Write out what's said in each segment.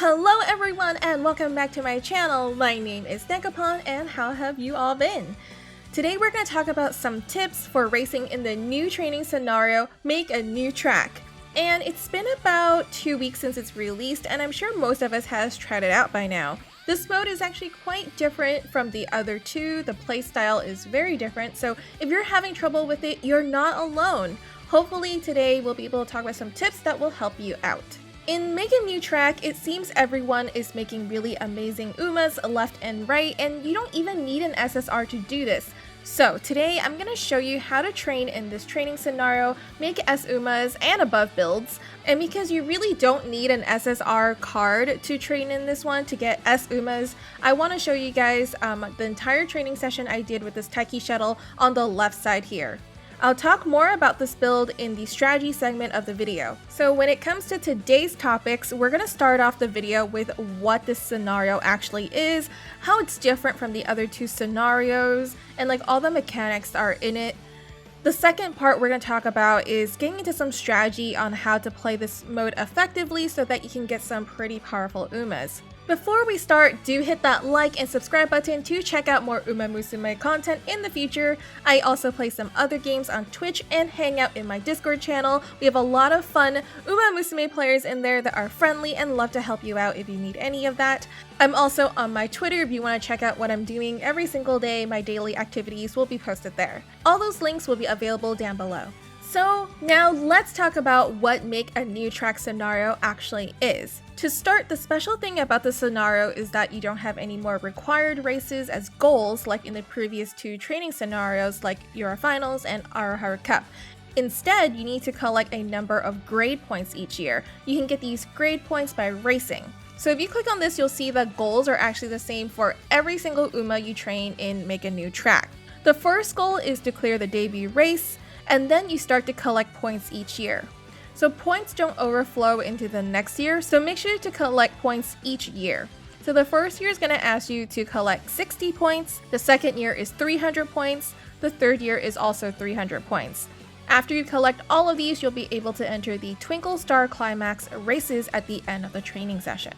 Hello everyone and welcome back to my channel. My name is Nekapon and how have you all been? Today we're going to talk about some tips for racing in the new training scenario, Make a New Track. And it's been about 2 weeks since it's released and I'm sure most of us has tried it out by now. This mode is actually quite different from the other two. The playstyle is very different, so if you're having trouble with it, you're not alone. Hopefully today we'll be able to talk about some tips that will help you out. In Make a New Track, it seems everyone is making really amazing UMAs left and right, and you don't even need an SSR to do this. So today I'm going to show you how to train in this training scenario, make S UMAs and above builds. And because you really don't need an SSR card to train in this one to get S UMAs, I want to show you guys the entire training session I did with this Taiki shuttle on the left side here. I'll talk more about this build in the strategy segment of the video. So when it comes to today's topics, we're going to start off the video with what this scenario actually is, how it's different from the other two scenarios, and like all the mechanics that are in it. The second part we're going to talk about is getting into some strategy on how to play this mode effectively so that you can get some pretty powerful UMAs. Before we start, do hit that like and subscribe button to check out more Uma Musume content in the future. I also play some other games on Twitch and hang out in my Discord channel. We have a lot of fun Uma Musume players in there that are friendly and love to help you out if you need any of that. I'm also on my Twitter if you want to check out what I'm doing every single day. My daily activities will be posted there. All those links will be available down below. So now let's talk about what Make a New Track scenario actually is. To start, the special thing about the scenario is that you don't have any more required races as goals like in the previous two training scenarios like Euro Finals and Araharu Cup. Instead, you need to collect a number of grade points each year. You can get these grade points by racing. So if you click on this, you'll see the goals are actually the same for every single UMA you train in Make a New Track. The first goal is to clear the debut race, and then you start to collect points each year. So points don't overflow into the next year, so make sure to collect points each year. So the first year is going to ask you to collect 60 points, the second year is 300 points, the third year is also 300 points. After you collect all of these, you'll be able to enter the Twinkle Star Climax races at the end of the training session.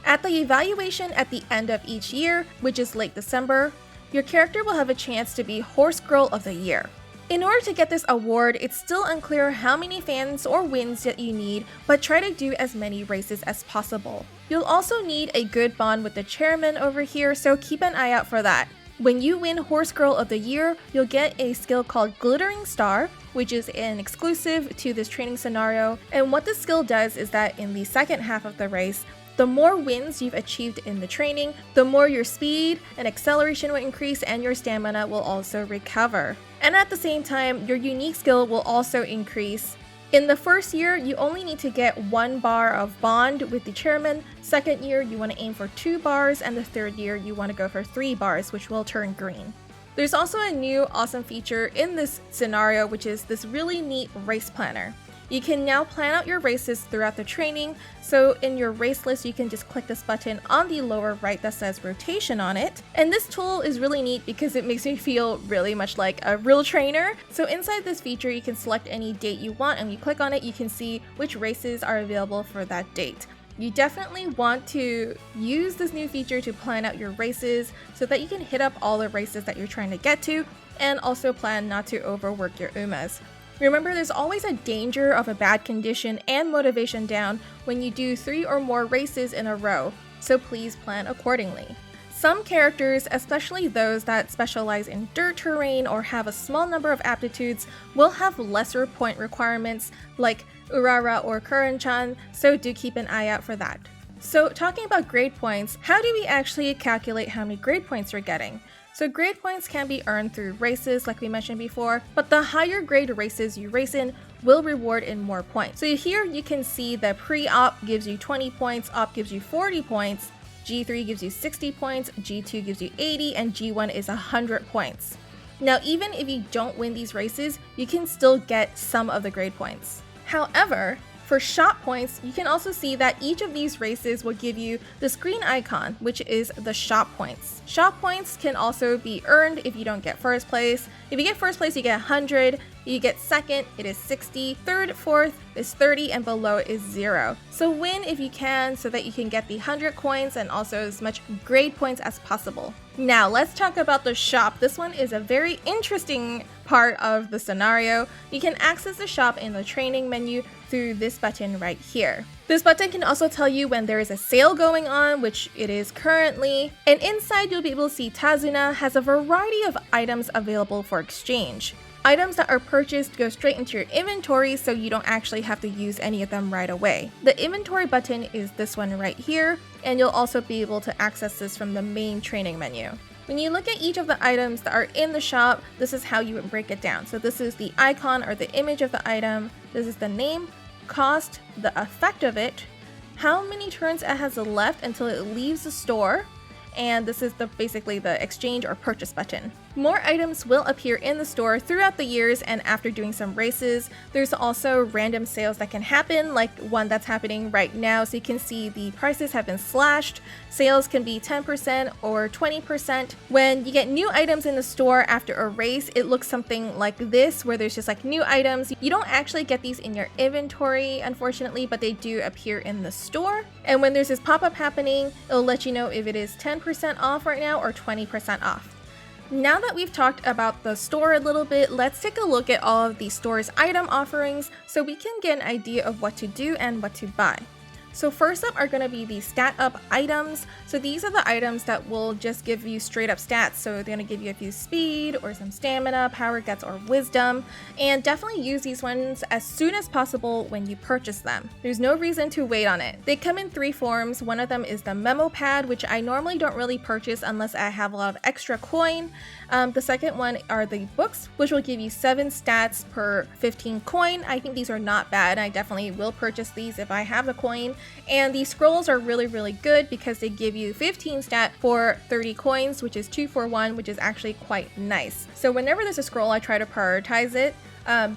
At the evaluation at the end of each year, which is late December, your character will have a chance to be Horsegirl of the Year. In order to get this award, it's still unclear how many fans or wins that you need, but try to do as many races as possible. You'll also need a good bond with the chairman over here, so keep an eye out for that. When you win Horsegirl of the Year, you'll get a skill called Glittering Star, which is an exclusive to this training scenario. And what this skill does is that in the second half of the race, the more wins you've achieved in the training, the more your speed and acceleration will increase and your stamina will also recover. And at the same time, your unique skill will also increase. In the first year, you only need to get 1 bar of bond with the chairman. Second year, you want to aim for 2 bars, and the third year, you want to go for 3 bars, which will turn green. There's also a new awesome feature in this scenario, which is this really neat race planner. You can now plan out your races throughout the training, so in your race list you can just click this button on the lower right that says rotation on it. And this tool is really neat because it makes me feel really much like a real trainer. So inside this feature you can select any date you want, and when you click on it you can see which races are available for that date. You definitely want to use this new feature to plan out your races so that you can hit up all the races that you're trying to get to, and also plan not to overwork your UMAs. Remember, there's always a danger of a bad condition and motivation down when you do 3 or more races in a row, so please plan accordingly. Some characters, especially those that specialize in dirt terrain or have a small number of aptitudes, will have lesser point requirements like Urara or Kuran-chan, so do keep an eye out for that. So talking about grade points, how do we actually calculate how many grade points you're getting? So grade points can be earned through races like we mentioned before, but the higher grade races you race in will reward in more points. So here you can see the pre-op gives you 20 points, op gives you 40 points, G3 gives you 60 points, G2 gives you 80, and G1 is 100 points. Now even if you don't win these races, you can still get some of the grade points. However, for shot points, you can also see that each of these races will give you the screen icon, which is the shot points. Shot points can also be earned if you don't get first place. If you get first place, you get 100. You get second, it is 60, third, fourth is 30, and below is 0. So win if you can so that you can get the 100 coins and also as much grade points as possible. Now let's talk about the shop. This one is a very interesting part of the scenario. You can access the shop in the training menu through this button right here. This button can also tell you when there is a sale going on, which it is currently, and inside you'll be able to see Tazuna has a variety of items available for exchange. Items that are purchased go straight into your inventory, so you don't actually have to use any of them right away. The inventory button is this one right here, and you'll also be able to access this from the main training menu. When you look at each of the items that are in the shop, this is how you would break it down. So this is the icon or the image of the item, this is the name, cost, the effect of it, how many turns it has left until it leaves the store, and this is basically the exchange or purchase button. More items will appear in the store throughout the years and after doing some races. There's also random sales that can happen, like one that's happening right now, so you can see the prices have been slashed. Sales can be 10% or 20%. When you get new items in the store after a race, it looks something like this, where there's just like new items. You don't actually get these in your inventory, unfortunately, but they do appear in the store. And when there's this pop-up happening, it'll let you know if it is 10% off right now or 20% off. Now that we've talked about the store a little bit, let's take a look at all of the store's item offerings so we can get an idea of what to do and what to buy. So first up are going to be the stat up items. So these are the items that will just give you straight up stats. So they're going to give you a few speed or some stamina, power, guts, or wisdom. And definitely use these ones as soon as possible when you purchase them. There's no reason to wait on it. They come in 3 forms. One of them is the memo pad, which I normally don't really purchase unless I have a lot of extra coin. The second one are the books, which will give you 7 stats per 15 coin. I think these are not bad. I definitely will purchase these if I have the coin. And these scrolls are really good because they give you 15 stat for 30 coins, which is 2 for 1, which is actually quite nice. So whenever there's a scroll, I try to prioritize it.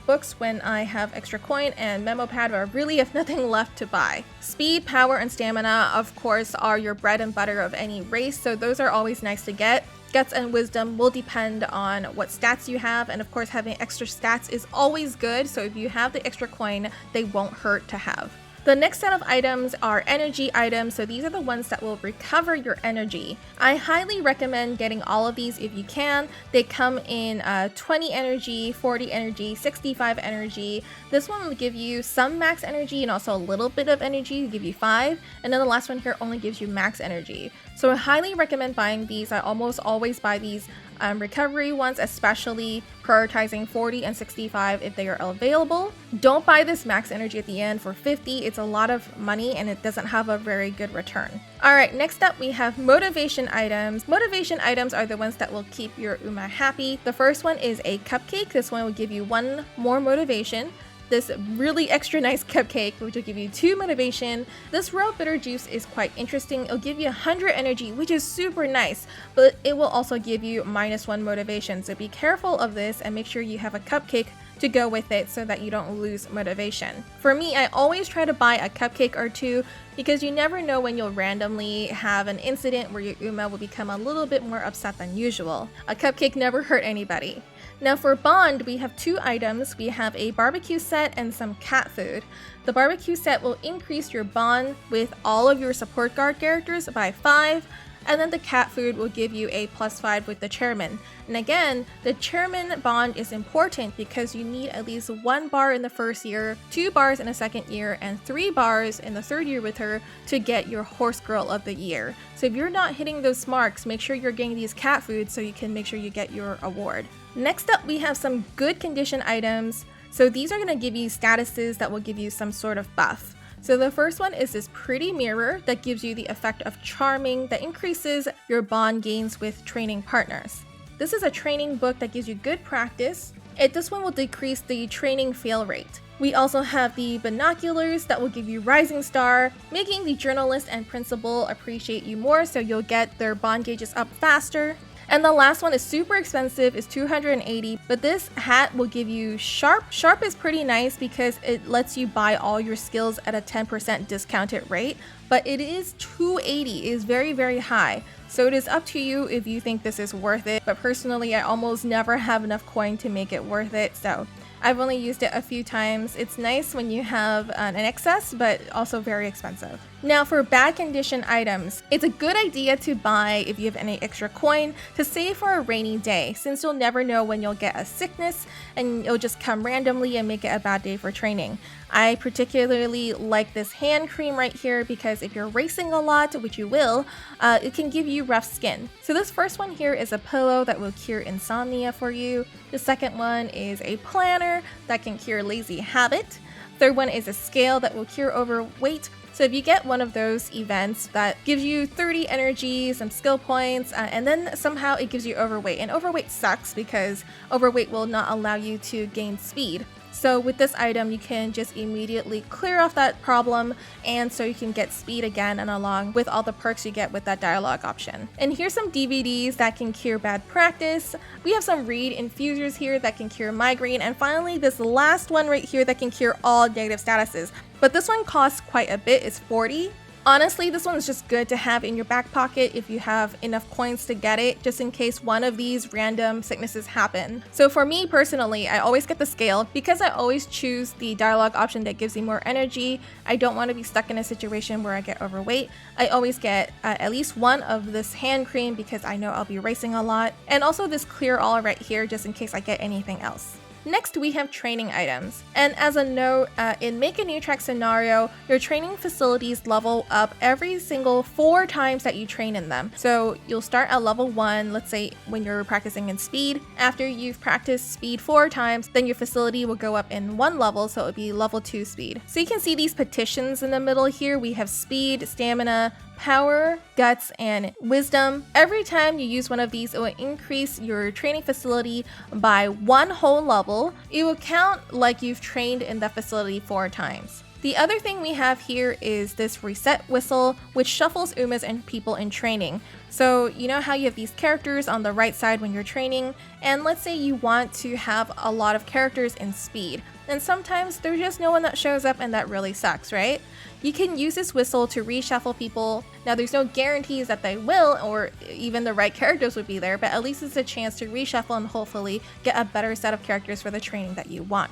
Books when I have extra coin, and memo pad are really have nothing left to buy. Speed, power, and stamina, of course, are your bread and butter of any race, so those are always nice to get. Guts and wisdom will depend on what stats you have, and of course having extra stats is always good, so if you have the extra coin, they won't hurt to have. The next set of items are energy items, so these are the ones that will recover your energy. I highly recommend getting all of these if you can. They come in 20 energy, 40 energy, 65 energy. This one will give you some max energy and also a little bit of energy, give you 5, and then the last one here only gives you max energy. So I highly recommend buying these. I almost always buy these recovery ones, especially prioritizing 40 and 65 if they are available. Don't buy this max energy at the end for 50. It's a lot of money and it doesn't have a very good return. Alright, next up we have motivation items. Motivation items are the ones that will keep your Uma happy. The first one is a cupcake. This one will give you 1 more motivation. This really extra nice cupcake, which will give you 2 motivation. This raw bitter juice is quite interesting. It'll give you 100 energy, which is super nice, but it will also give you -1 motivation. So be careful of this and make sure you have a cupcake to go with it so that you don't lose motivation. For me, I always try to buy a cupcake or 2 because you never know when you'll randomly have an incident where your Uma will become a little bit more upset than usual. A cupcake never hurt anybody. Now for bond, we have 2 items. We have a barbecue set and some cat food. The barbecue set will increase your bond with all of your support guard characters by 5, and then the cat food will give you a +5 with the chairman. And again, the chairman bond is important because you need at least 1 bar in the first year, 2 bars in the second year, and 3 bars in the third year with her to get your Horsegirl of the year. So if you're not hitting those marks, make sure you're getting these cat foods so you can make sure you get your award. Next up, we have some good condition items. So these are going to give you statuses that will give you some sort of buff. So the first one is this pretty mirror that gives you the effect of charming that increases your bond gains with training partners. This is a training book that gives you good practice. This one will decrease the training fail rate. We also have the binoculars that will give you rising star, making the journalist and principal appreciate you more, so you'll get their bond gauges up faster. And the last one is super expensive, it's 280, but this hat will give you sharp. Sharp is pretty nice because it lets you buy all your skills at a 10% discounted rate, but it is 280, it is very high. So it is up to you if you think this is worth it, but personally I almost never have enough coin to make it worth it, so I've only used it a few times. It's nice when you have an excess, but also very expensive. Now for bad condition items, it's a good idea to buy if you have any extra coin to save for a rainy day, since you'll never know when you'll get a sickness and it'll just come randomly and make it a bad day for training. I particularly like this hand cream right here because if you're racing a lot, which you will, it can give you rough skin. So this first one here is a pillow that will cure insomnia for you. The second one is a planner that can cure lazy habit. Third one is a scale that will cure overweight. So if you get one of those events that gives you 30 energy, some skill points, and then somehow it gives you overweight. And overweight sucks because overweight will not allow you to gain speed. So with this item, you can just immediately clear off that problem, and so you can get speed again and along with all the perks you get with that dialogue option. And here's some DVDs that can cure bad practice. We have some reed infusers here that can cure migraine, and finally this last one right here that can cure all negative statuses. But this one costs quite a bit, it's 40. Honestly, this one is just good to have in your back pocket if you have enough coins to get it, just in case one of these random sicknesses happen. So for me personally, I always get the scale because I always choose the dialogue option that gives me more energy. I don't want to be stuck in a situation where I get overweight. I always get at least one of this hand cream because I know I'll be racing a lot, and also this clear all right here just in case I get anything else. Next, we have training items. And as a note, in Make a New Track scenario, your training facilities level up every single 4 times that you train in them. So you'll start at level 1, let's say when you're practicing in speed. After you've practiced speed 4 times, then your facility will go up in 1 level, so it would be level 2 speed. So you can see these petitions in the middle here. We have speed, stamina, power, guts, and wisdom. Every time you use one of these, it will increase your training facility by 1 whole level. It will count like you've trained in that facility 4 times. The other thing we have here is this reset whistle, which shuffles Umas and people in training. So you know how you have these characters on the right side when you're training, and let's say you want to have a lot of characters in speed, and sometimes there's just no one that shows up and that really sucks, right? You can use this whistle to reshuffle people. Now there's no guarantees that they will or even the right characters would be there, but at least it's a chance to reshuffle and hopefully get a better set of characters for the training that you want.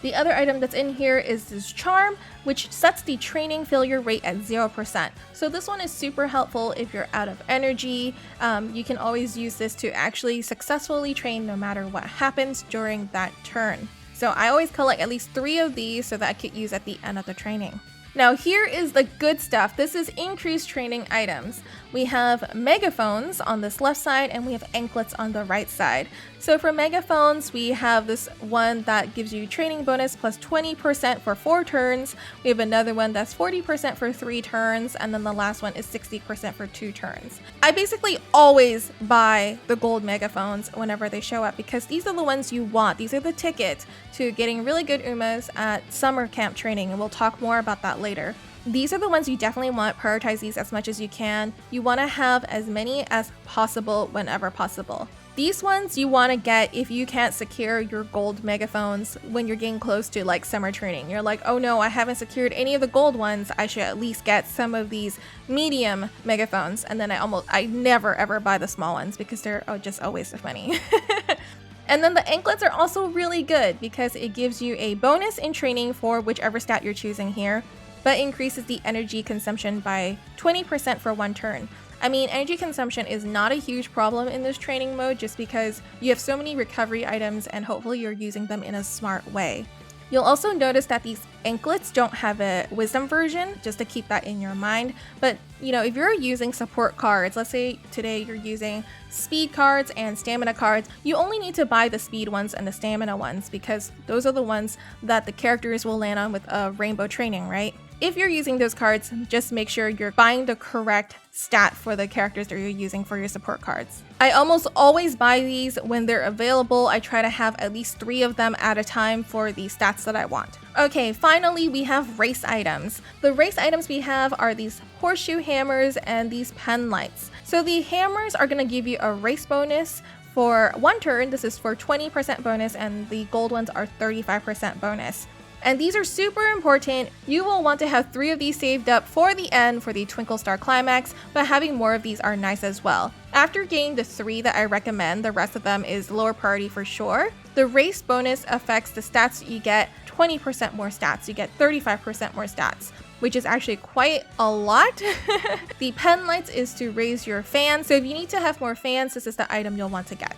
The other item that's in here is this charm, which sets the training failure rate at 0%. So this one is super helpful if you're out of energy. You can always use this to actually successfully train no matter what happens during that turn. So I always collect at least 3 of these so that I could use at the end of the training. Now here is the good stuff. This is increased training items. We have megaphones on this left side and we have anklets on the right side. So for megaphones, we have this one that gives you training bonus plus 20% for 4 turns. We have another one that's 40% for 3 turns, and then the last one is 60% for 2 turns. I basically always buy the gold megaphones whenever they show up because these are the ones you want. These are the tickets to getting really good Umas at summer camp training, and we'll talk more about that later. These are the ones you definitely want. Prioritize these as much as you can. You want to have as many as possible whenever possible. These ones you want to get if you can't secure your gold megaphones when you're getting close to like summer training. You're like, oh no, I haven't secured any of the gold ones. I should at least get some of these medium megaphones. And then I never ever buy the small ones because they're just a waste of money. And then the anklets are also really good because it gives you a bonus in training for whichever stat you're choosing here, but increases the energy consumption by 20% for 1 turn. I mean, energy consumption is not a huge problem in this training mode just because you have so many recovery items and hopefully you're using them in a smart way. You'll also notice that these anklets don't have a wisdom version, just to keep that in your mind. But you know, if you're using support cards, let's say today you're using speed cards and stamina cards, you only need to buy the speed ones and the stamina ones because those are the ones that the characters will land on with a rainbow training, right? If you're using those cards, just make sure you're buying the correct stat for the characters that you're using for your support cards. I almost always buy these when they're available. I try to have at least 3 of them at a time for the stats that I want. Okay, finally we have race items. The race items we have are these Horseshoe Hammers and these pen lights. So the hammers are going to give you a race bonus for 1 turn. This is for 20% bonus, and the gold ones are 35% bonus. And these are super important. You will want to have 3 of these saved up for the end for the Twinkle Star Climax, but having more of these are nice as well. After getting the 3 that I recommend, the rest of them is lower priority for sure. The race bonus affects the stats that you get 20% more stats. You get 35% more stats, which is actually quite a lot. The pen lights is to raise your fans, so if you need to have more fans, this is the item you'll want to get.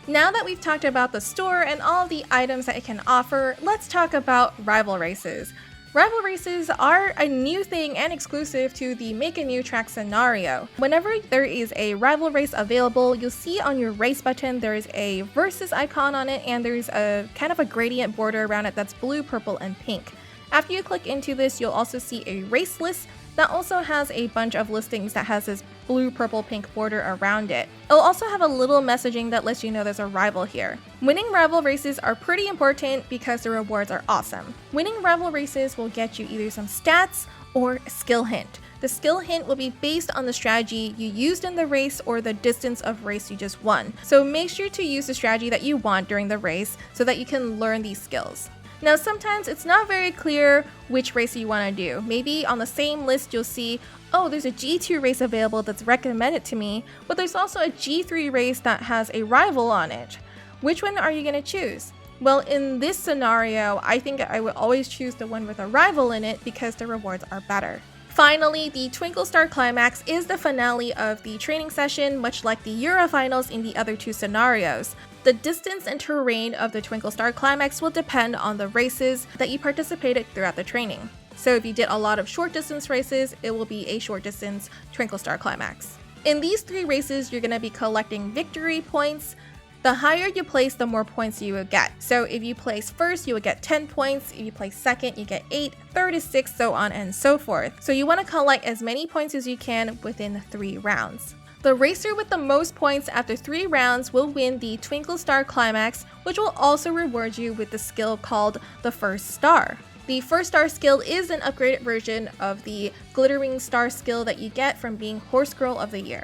Now that we've talked about the store and all the items that it can offer, let's talk about rival races. Rival races are a new thing and exclusive to the Make a New Track scenario. Whenever there is a rival race available, you'll see on your race button there's a versus icon on it, and there's a kind of a gradient border around it that's blue, purple, and pink. After you click into this, you'll also see a race list that also has a bunch of listings that has this blue, purple, pink border around it. It'll also have a little messaging that lets you know there's a rival here. Winning rival races are pretty important because the rewards are awesome. Winning rival races will get you either some stats or a skill hint. The skill hint will be based on the strategy you used in the race or the distance of race you just won. So make sure to use the strategy that you want during the race so that you can learn these skills. Now sometimes it's not very clear which race you want to do. Maybe on the same list you'll see, oh, there's a G2 race available that's recommended to me, but there's also a G3 race that has a rival on it. Which one are you going to choose? Well, in this scenario, I think I would always choose the one with a rival in it because the rewards are better. Finally, the Twinkle Star Climax is the finale of the training session, much like the Euro Finals in the other 2 scenarios. The distance and terrain of the Twinkle Star Climax will depend on the races that you participated throughout the training. So if you did a lot of short distance races, it will be a short distance Twinkle Star Climax. In these 3 races, you're going to be collecting victory points. The higher you place, the more points you will get. So if you place first, you will get 10 points. If you place second, you get 8, third is 6, so on and so forth. So you want to collect as many points as you can within 3 rounds. The racer with the most points after 3 rounds will win the Twinkle Star Climax, which will also reward you with the skill called the First Star. The First Star skill is an upgraded version of the Glittering Star skill that you get from being Horsegirl of the Year.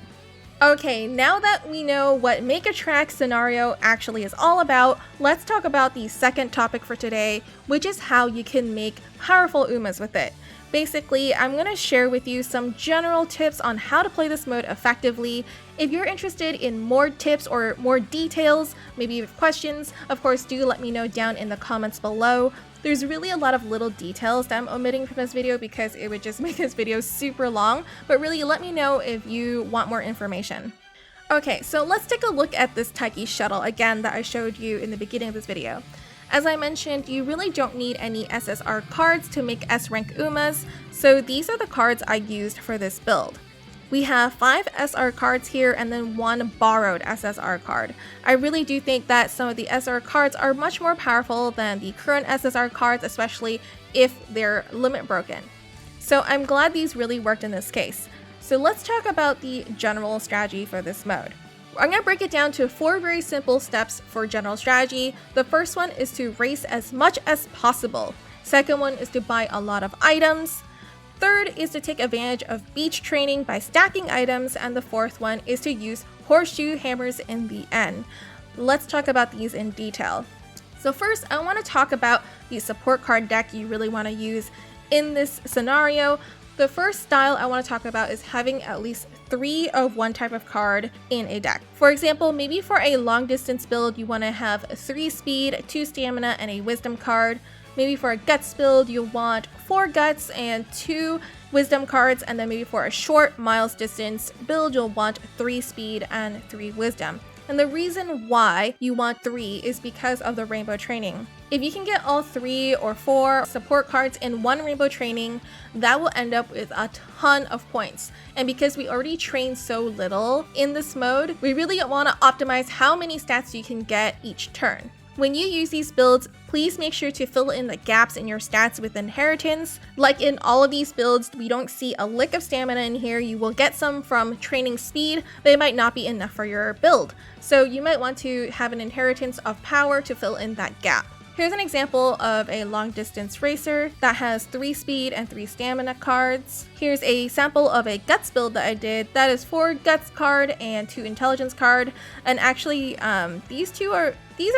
Okay, now that we know what Make a Track scenario actually is all about, let's talk about the second topic for today, which is how you can make powerful Umas with it. Basically, I'm going to share with you some general tips on how to play this mode effectively. If you're interested in more tips or more details, maybe you have questions, of course do let me know down in the comments below. There's really a lot of little details that I'm omitting from this video because it would just make this video super long, but really let me know if you want more information. Okay, so let's take a look at this Taiki shuttle again that I showed you in the beginning of this video. As I mentioned, you really don't need any SSR cards to make S-rank Umas, so these are the cards I used for this build. We have 5 SR cards here and then 1 borrowed SSR card. I really do think that some of the SR cards are much more powerful than the current SSR cards, especially if they're limit broken. So I'm glad these really worked in this case. So let's talk about the general strategy for this mode. I'm going to break it down to 4 very simple steps for general strategy. The first one is to race as much as possible. Second one is to buy a lot of items. Third is to take advantage of beach training by stacking items. And the fourth one is to use Horseshoe Hammers in the end. Let's talk about these in detail. So first, I want to talk about the support card deck you really want to use in this scenario. The first style I want to talk about is having at least 3 of one type of card in a deck. For example, maybe for a long distance build, you want to have 3 speed, 2 stamina, and a wisdom card. Maybe for a guts build, you'll want 4 guts and 2 wisdom cards. And then maybe for a short miles distance build, you'll want 3 speed and 3 wisdom. And the reason why you want 3 is because of the rainbow training. If you can get all 3 or 4 support cards in one rainbow training, that will end up with a ton of points. And because we already train so little in this mode, we really want to optimize how many stats you can get each turn. When you use these builds, please make sure to fill in the gaps in your stats with inheritance. Like in all of these builds, we don't see a lick of stamina in here. You will get some from training speed, but it might not be enough for your build. So you might want to have an inheritance of power to fill in that gap. Here's an example of a long distance racer that has 3 speed and 3 stamina cards. Here's a sample of a guts build that I did that is 4 guts card and 2 intelligence card. And actually these are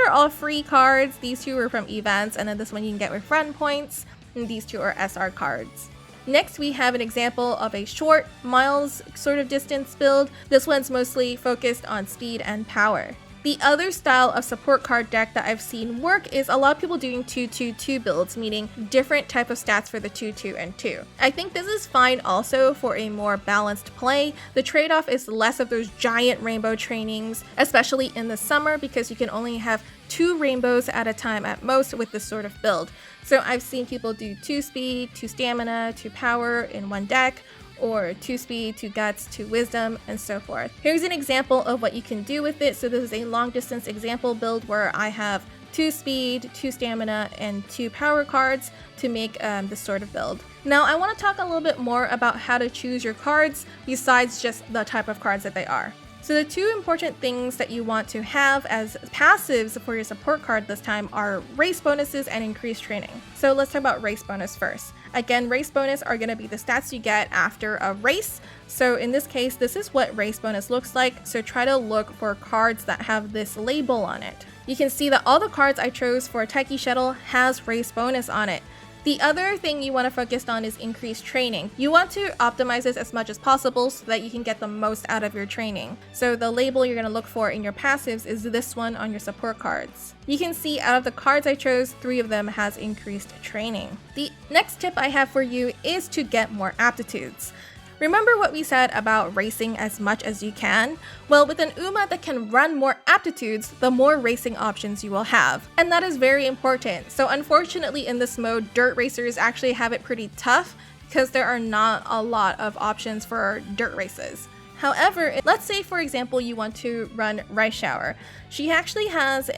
all free cards. These 2 are from events, and then this one you can get with friend points, and these 2 are SR cards. Next, we have an example of a short miles sort of distance build. This one's mostly focused on speed and power. The other style of support card deck that I've seen work is a lot of people doing 2-2-2 builds, meaning different type of stats for the 2-2 and 2. I think this is fine also for a more balanced play. The trade-off is less of those giant rainbow trainings, especially in the summer, because you can only have 2 rainbows at a time at most with this sort of build. So I've seen people do 2 speed, 2 stamina, 2 power in one deck, or 2 speed, 2 guts, 2 wisdom, and so forth. Here's an example of what you can do with it. So this is a long distance example build where I have 2 speed, 2 stamina, and 2 power cards to make this sort of build. Now I want to talk a little bit more about how to choose your cards besides just the type of cards that they are. So the 2 important things that you want to have as passives for your support card this time are race bonuses and increased training. So let's talk about race bonus first. Again, race bonus are going to be the stats you get after a race. So in this case, this is what race bonus looks like. So try to look for cards that have this label on it. You can see that all the cards I chose for Taiki Shuttle has race bonus on it. The other thing you want to focus on is increased training. You want to optimize this as much as possible so that you can get the most out of your training. So the label you're going to look for in your passives is this one on your support cards. You can see out of the cards I chose, 3 of them has increased training. The next tip I have for you is to get more aptitudes. Remember what we said about racing as much as you can? Well, with an UMA that can run more aptitudes, the more racing options you will have. And that is very important. So unfortunately in this mode, dirt racers actually have it pretty tough because there are not a lot of options for dirt races. However, let's say for example you want to run Rice Shower. She actually has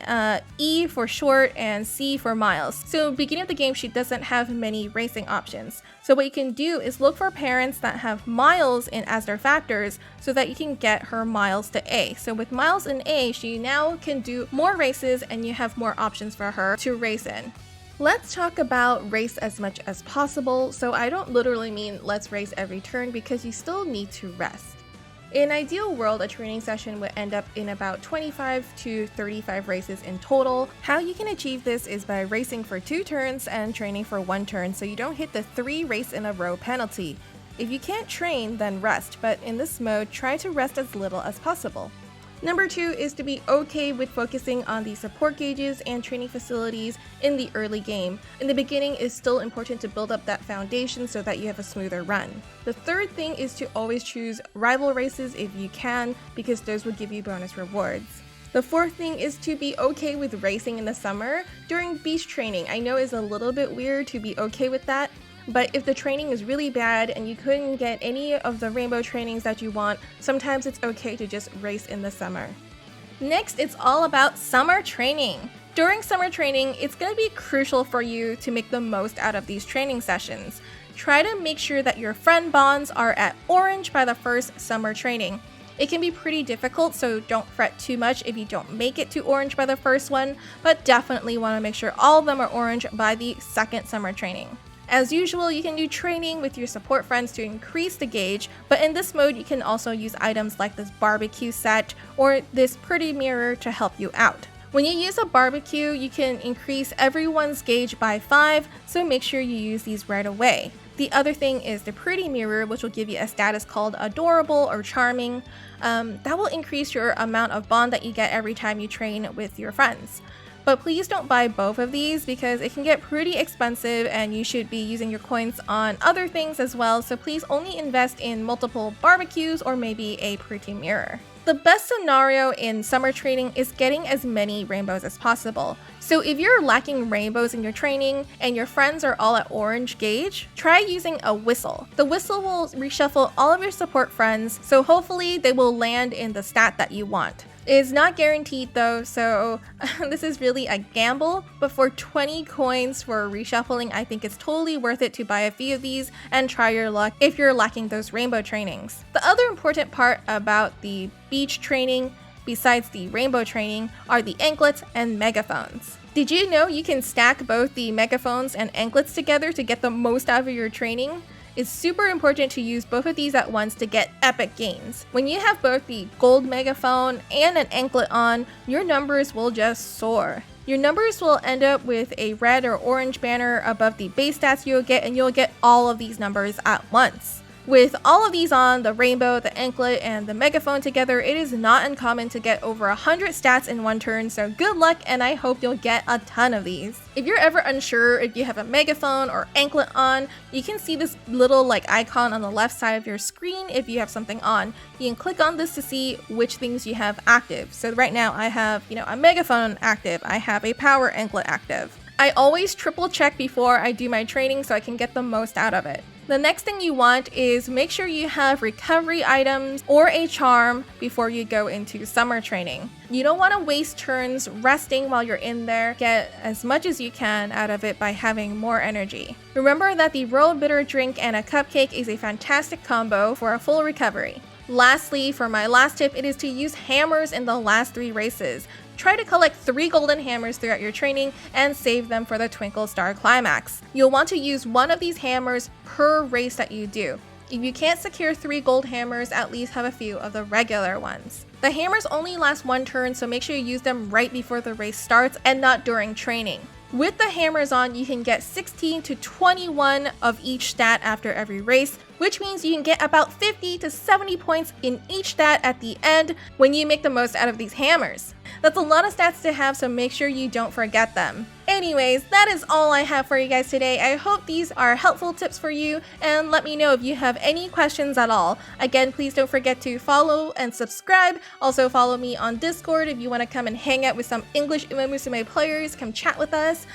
E for short and C for miles. So beginning of the game she doesn't have many racing options. So what you can do is look for parents that have miles in as their factors so that you can get her miles to A. So with miles in A, she now can do more races and you have more options for her to race in. Let's talk about race as much as possible. So I don't literally mean let's race every turn because you still need to rest. In an ideal world, a training session would end up in about 25 to 35 races in total. How you can achieve this is by racing for 2 turns and training for 1 turn so you don't hit the 3 race in a row penalty. If you can't train, then rest, but in this mode, try to rest as little as possible. Number 2 is to be okay with focusing on the support gauges and training facilities in the early game. In the beginning, it's still important to build up that foundation so that you have a smoother run. The third thing is to always choose rival races if you can, because those will give you bonus rewards. The fourth thing is to be okay with racing in the summer during beach training. I know it's a little bit weird to be okay with that, but if the training is really bad and you couldn't get any of the rainbow trainings that you want, sometimes it's okay to just race in the summer. Next, it's all about summer training. During summer training, it's going to be crucial for you to make the most out of these training sessions. Try to make sure that your friend bonds are at orange by the first summer training. It can be pretty difficult, so don't fret too much if you don't make it to orange by the first one, but definitely want to make sure all of them are orange by the second summer training. As usual, you can do training with your support friends to increase the gauge, but in this mode you can also use items like this barbecue set or this pretty mirror to help you out. When you use a barbecue, you can increase everyone's gauge by 5, so make sure you use these right away. The other thing is the pretty mirror, which will give you a status called adorable or charming. That will increase your amount of bond that you get every time you train with your friends. But please don't buy both of these because it can get pretty expensive and you should be using your coins on other things as well, so please only invest in multiple barbecues or maybe a pretty mirror. The best scenario in summer training is getting as many rainbows as possible. So if you're lacking rainbows in your training and your friends are all at orange gauge, try using a whistle. The whistle will reshuffle all of your support friends, so hopefully they will land in the stat that you want. It is not guaranteed though, so this is really a gamble, but for 20 coins for reshuffling, I think it's totally worth it to buy a few of these and try your luck if you're lacking those rainbow trainings. The other important part about the beach training, besides the rainbow training, are the anklets and megaphones. Did you know you can stack both the megaphones and anklets together to get the most out of your training? It's super important to use both of these at once to get epic gains. When you have both the gold megaphone and an anklet on, your numbers will just soar. Your numbers will end up with a red or orange banner above the base stats you'll get, and you'll get all of these numbers at once. With all of these on, the rainbow, the anklet, and the megaphone together, it is not uncommon to get over 100 stats in one turn, so good luck and I hope you'll get a ton of these. If you're ever unsure if you have a megaphone or anklet on, you can see this little icon on the left side of your screen if you have something on. You can click on this to see which things you have active. So right now I have, a megaphone active, I have a power anklet active. I always triple check before I do my training so I can get the most out of it. The next thing you want is make sure you have recovery items or a charm before you go into summer training. You don't want to waste turns resting while you're in there. Get as much as you can out of it by having more energy. Remember that the rolled bitter drink and a cupcake is a fantastic combo for a full recovery. Lastly, for my last tip, it is to use hammers in the last 3 races. Try to collect 3 golden hammers throughout your training and save them for the Twinkle Star Climax. You'll want to use one of these hammers per race that you do. If you can't secure 3 gold hammers, at least have a few of the regular ones. The hammers only last 1 turn, so make sure you use them right before the race starts and not during training. With the hammers on, you can get 16 to 21 of each stat after every race, which means you can get about 50 to 70 points in each stat at the end when you make the most out of these hammers. That's a lot of stats to have, so make sure you don't forget them. Anyways, that is all I have for you guys today. I hope these are helpful tips for you, and let me know if you have any questions at all. Again, please don't forget to follow and subscribe. Also follow me on Discord if you want to come and hang out with some English Uma Musume players, come chat with us.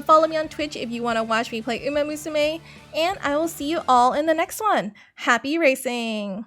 Follow me on Twitch if you want to watch me play Uma Musume, and I will see you all in the next one. Happy racing!